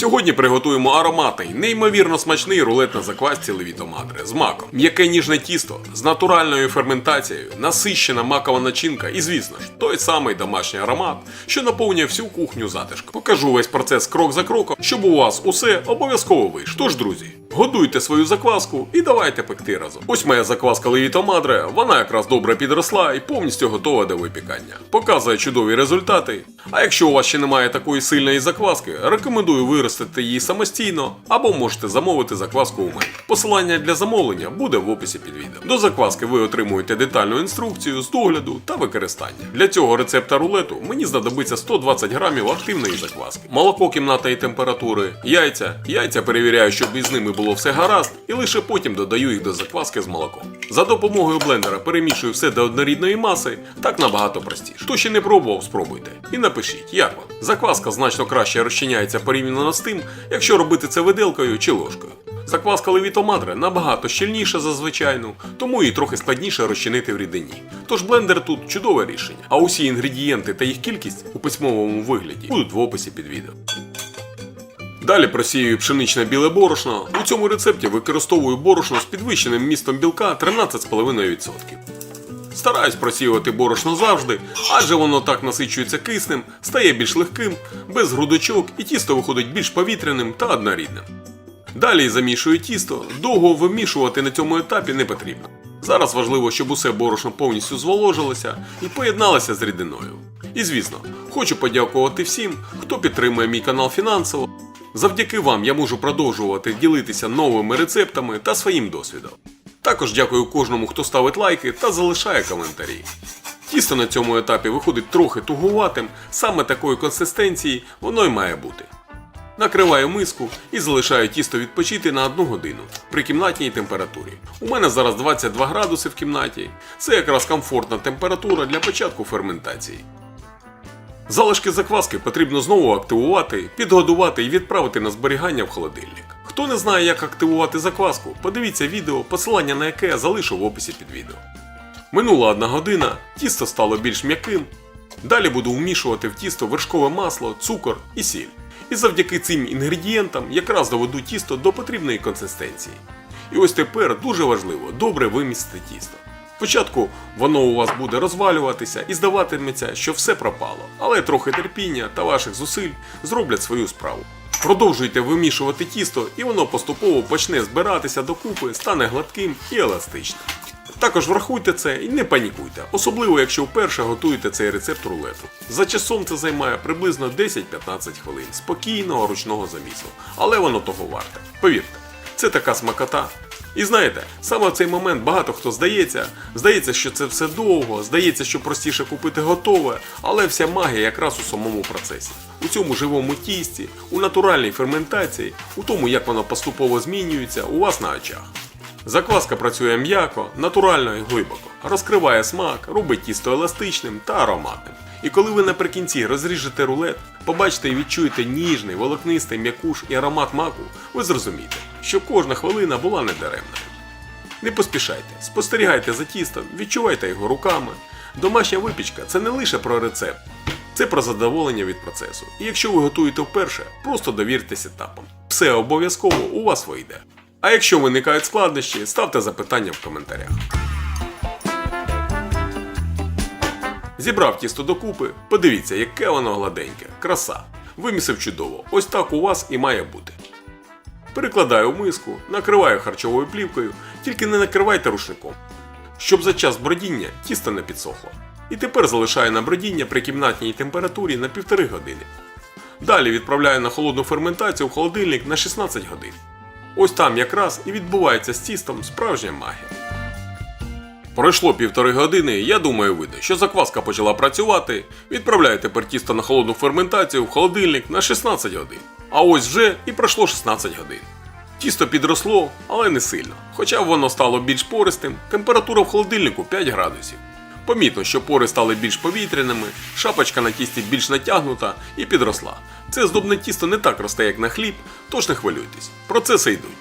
Сьогодні приготуємо ароматний, неймовірно смачний рулет на заквасці Левіто Мадре з маком. М'яке ніжне тісто з натуральною ферментацією, насищена макова начинка і, звісно ж, той самий домашній аромат, що наповнює всю кухню затишком. Покажу весь процес крок за кроком, щоб у вас усе обов'язково вийшло. Тож, друзі, готуйте свою закваску і давайте пекти разом. Ось моя закваска Левіто Мадре, вона якраз добре підросла і повністю готова до випікання. Показує чудові результати. А якщо у вас ще немає такої сильної закваски, рекомендую виростити її самостійно або можете замовити закваску у мене. Посилання для замовлення буде в описі під відео. До закваски ви отримуєте детальну інструкцію з догляду та використання. Для цього рецепта рулету мені знадобиться 120 грамів активної закваски, молоко кімнатної температури, яйця перевіряю, щоб із ними було все гаразд, і лише потім додаю їх до закваски з молоком. За допомогою блендера перемішую все до однорідної маси, так набагато простіше. Хто ще не пробував, спробуйте. І напишіть, як вам. Закваска значно краще розчиняється порівняно з тим, якщо робити це виделкою чи ложкою. Закваска Левіто Мадре набагато щільніша за звичайну, тому її трохи складніше розчинити в рідині. Тож блендер тут чудове рішення. А усі інгредієнти та їх кількість у письмовому вигляді будуть в описі під відео. Далі просіюю пшеничне біле борошно. У цьому рецепті використовую борошно з підвищеним вмістом білка 13,5%. Стараюсь просіювати борошно завжди, адже воно так насичується киснем, стає більш легким, без грудочок і тісто виходить більш повітряним та однорідним. Далі замішую тісто, довго вимішувати на цьому етапі не потрібно. Зараз важливо, щоб усе борошно повністю зволожилося і поєдналося з рідиною. І звісно, хочу подякувати всім, хто підтримує мій канал фінансово. Завдяки вам я можу продовжувати ділитися новими рецептами та своїм досвідом. Також дякую кожному, хто ставить лайки та залишає коментарі. Тісто на цьому етапі виходить трохи тугуватим, саме такої консистенції воно й має бути. Накриваю миску і залишаю тісто відпочити на 1 годину при кімнатній температурі. У мене зараз 22 градуси в кімнаті, це якраз комфортна температура для початку ферментації. Залишки закваски потрібно знову активувати, підгодувати і відправити на зберігання в холодильник. Хто не знає, як активувати закваску, подивіться відео, посилання на яке я залишу в описі під відео. Минула 1 година, тісто стало більш м'яким. Далі буду вмішувати в тісто вершкове масло, цукор і сіль. І завдяки цим інгредієнтам якраз доведу тісто до потрібної консистенції. І ось тепер дуже важливо добре вимісити тісто. Спочатку воно у вас буде розвалюватися і здаватиметься, що все пропало, але трохи терпіння та ваших зусиль зроблять свою справу. Продовжуйте вимішувати тісто і воно поступово почне збиратися докупи, стане гладким і еластичним. Також врахуйте це і не панікуйте, особливо якщо вперше готуєте цей рецепт рулету. За часом це займає приблизно 10-15 хвилин спокійного ручного замісу, але воно того варте. Повірте, це така смакота. І знаєте, саме в цей момент багато хто здається, що це все довго, здається, що простіше купити готове, але вся магія якраз у самому процесі. У цьому живому тісті, у натуральній ферментації, у тому, як воно поступово змінюється у вас на очах. Закваска працює м'яко, натурально і глибоко, розкриває смак, робить тісто еластичним та ароматним. І коли ви наприкінці розріжете рулет, побачите і відчуєте ніжний, волокнистий м'якуш і аромат маку, ви зрозумієте, що кожна хвилина була недаремною. Не поспішайте, спостерігайте за тістом, відчувайте його руками. Домашня випічка – це не лише про рецепт, це про задоволення від процесу. І якщо ви готуєте вперше, просто довіртеся етапам. Все обов'язково у вас вийде. А якщо виникають складнощі, ставте запитання в коментарях. Зібрав тісто докупи, подивіться, яке воно гладеньке, краса. Вимісив чудово, ось так у вас і має бути. Перекладаю в миску, накриваю харчовою плівкою, тільки не накривайте рушником, щоб за час бродіння тісто не підсохло. І тепер залишаю на бродіння при кімнатній температурі на 1,5 години. Далі відправляю на холодну ферментацію в холодильник на 16 годин. Ось там якраз і відбувається з тістом справжня магія. Пройшло 1,5 години, я думаю, видно, що закваска почала працювати. Відправляю тепер тісто на холодну ферментацію в холодильник на 16 годин. А ось вже і пройшло 16 годин. Тісто підросло, але не сильно. Хоча воно стало більш пористим, температура в холодильнику 5 градусів. Помітно, що пори стали більш повітряними, шапочка на тісті більш натягнута і підросла. Це здобне тісто не так росте, як на хліб, тож не хвилюйтесь. Процеси йдуть.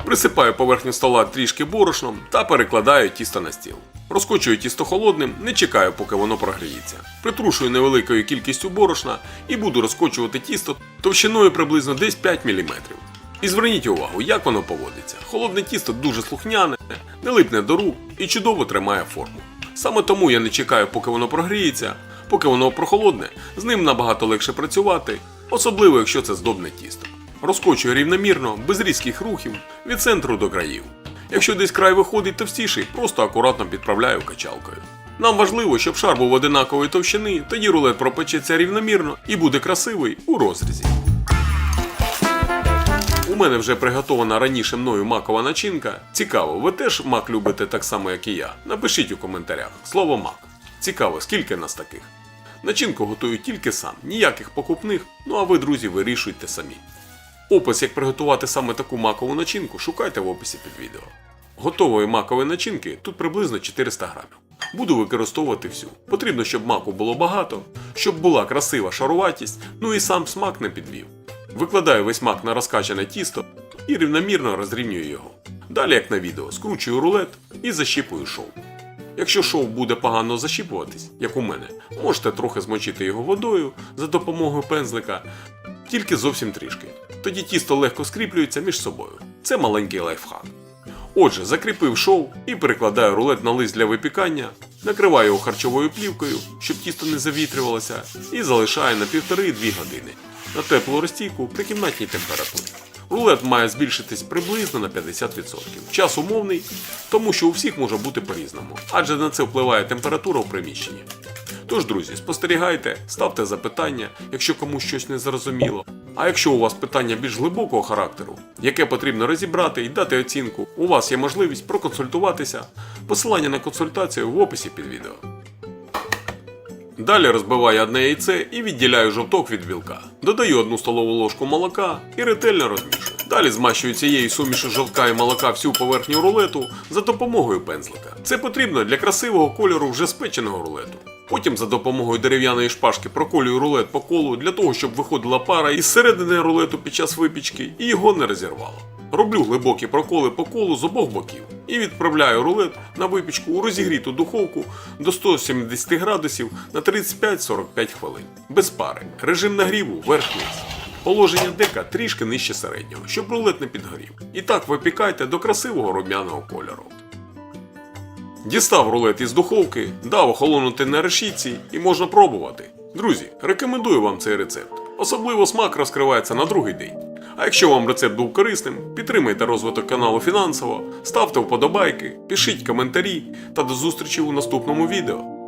Присипаю поверхню стола трішки борошном та перекладаю тісто на стіл. Розкочую тісто холодним, не чекаю, поки воно прогріється. Притрушую невеликою кількістю борошна і буду розкочувати тісто товщиною приблизно десь 5 мм. І зверніть увагу, як воно поводиться. Холодне тісто дуже слухняне, не липне до рук і чудово тримає форму. Саме тому я не чекаю, поки воно прогріється, поки воно прохолодне, з ним набагато легше працювати, особливо якщо це здобне тісто. Розкочую рівномірно, без різких рухів, від центру до країв. Якщо десь край виходить товстіший, просто акуратно підправляю качалкою. Нам важливо, щоб шар був одинакової товщини, тоді рулет пропечеться рівномірно і буде красивий у розрізі. У мене вже приготована раніше мною макова начинка. Цікаво, ви теж мак любите так само, як і я? Напишіть у коментарях слово мак. Цікаво, скільки нас таких? Начинку готую тільки сам, ніяких покупних, ну а ви, друзі, вирішуйте самі. Опис, як приготувати саме таку макову начинку, шукайте в описі під відео. Готової макової начинки тут приблизно 400 грамів. Буду використовувати всю. Потрібно, щоб маку було багато, щоб була красива шаруватість, ну і сам смак не підвів. Викладаю весь мак на розкачане тісто і рівномірно розрівнюю його. Далі, як на відео, скручую рулет і защіпую шов. Якщо шов буде погано защіпуватись, як у мене, можете трохи змочити його водою за допомогою пензлика, тільки зовсім трішки. Тоді тісто легко скріплюється між собою. Це маленький лайфхак. Отже, закріпив шов і перекладаю рулет на лист для випікання, накриваю його харчовою плівкою, щоб тісто не завітрювалося, і залишаю на 1,5-2 години на теплу розтійку при кімнатній температурі. Рулет має збільшитись приблизно на 50%. Час умовний, тому що у всіх може бути по-різному, адже на це впливає температура в приміщенні. Тож, друзі, спостерігайте, ставте запитання, якщо комусь щось не зрозуміло. А якщо у вас питання більш глибокого характеру, яке потрібно розібрати і дати оцінку, у вас є можливість проконсультуватися. Посилання на консультацію в описі під відео. Далі розбиваю одне яйце і відділяю жовток від білка. Додаю 1 столову ложку молока і ретельно розмішую. Далі змащую цією сумішю жовтка і молока всю поверхню рулету за допомогою пензлика. Це потрібно для красивого кольору вже спеченого рулету. Потім за допомогою дерев'яної шпажки проколюю рулет по колу для того, щоб виходила пара із середини рулету під час випічки і його не розірвало. Роблю глибокі проколи по колу з обох боків і відправляю рулет на випічку у розігріту духовку до 170 градусів на 35-45 хвилин. Без пари. Режим нагріву верх-низ. Положення дека трішки нижче середнього, щоб рулет не підгорів. І так випікайте до красивого рум'яного кольору. Дістав рулет із духовки, дав охолонути на решітці і можна пробувати. Друзі, рекомендую вам цей рецепт. Особливо смак розкривається на другий день. А якщо вам рецепт був корисним, підтримайте розвиток каналу фінансово, ставте вподобайки, пишіть коментарі та до зустрічі у наступному відео.